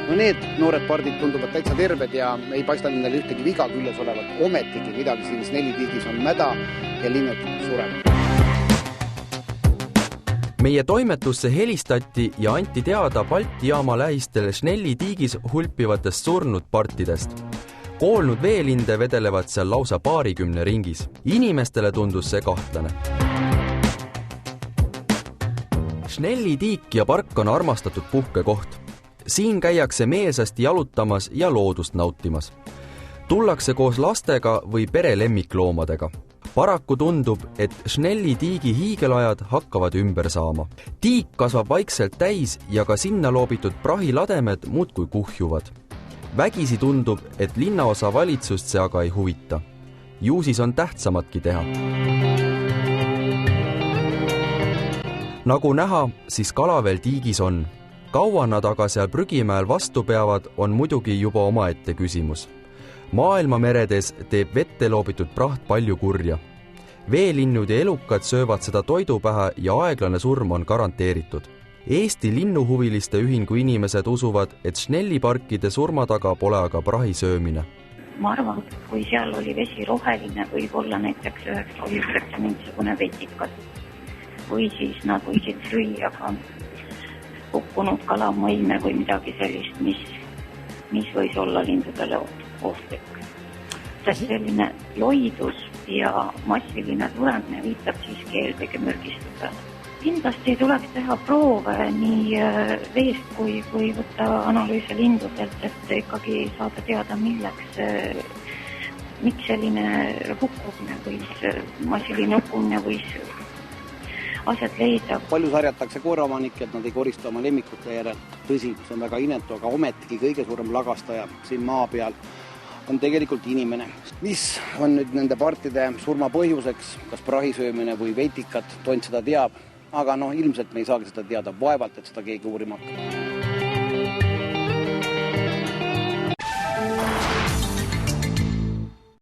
No need noored pardid tunduvad täitsa terved ja ei paista nendel ühtegi viga küljes olevat. Ometigi midagi siin Snellitiigis on mäda ja linnud sureb. Meie toimetusse helistati ja anti teada Balti jaama lähistel Snellitiigis hulpivatest surnud partidest. Koolnud veelinde vedelevad seal lausa paarikümne ringis. Inimestele tundus see kahtlane. Snellitiik ja park on armastatud puhkekoht. Siin käiakse meelsasti jalutamas ja loodust nautimas. Tullakse koos lastega või pere lemmikloomadega. Paraku tundub, et Snellitiigi hiigelajad hakkavad ümber saama. Tiik kasvab vaikselt täis ja ka sinna loobitud prahilademed muudkui kuhjuvad. Vägisi tundub, et linnaosa valitsust see aga ei huvita. Ju siis on tähtsamatki teha. Nagu näha, siis kala veel tiigis on. Kaua nad aga seal prügimäel vastu peavad, on muidugi juba omaette küsimus. Maailma meredes teeb vette loobitud praht palju kurja. Veelinnud ja elukad söövad seda toidupähe ja aeglane surm on garanteeritud. Eesti linnuhuviliste ühingu inimesed usuvad, et Snelliparkide surma taga pole aga prahi söömine. Ma arvan, kui seal oli vesi roheline, võib olla näiteks üheks põhjuseks mingisugune vetikas. Või siis nad võisid süüa ka hukkunud kalamaime või midagi sellist, mis võis olla lindudele ohtlik. Sest selline loidus ja massiline suremine viitab siiski eelkõige mürgistusele. Kindlasti tuleks teha proove nii veest kui võtta analüüse lindudelt, et ikkagi saada teada, miks selline hukkumine või massiline hukkumine võis asjad leida. Palju sarjatakse koeraomanikke, et nad ei korista oma lemmikute järel. Tõsi, see on väga inetu, aga ometigi kõige suurem lagastaja siin maa peal on tegelikult inimene. Mis on nüüd nende partide surma põhjuseks, kas prahisöömine või vetikat, tont seda teab, aga ilmselt me ei saagi seda teada, vaevalt, et seda keegi uurima hakkab.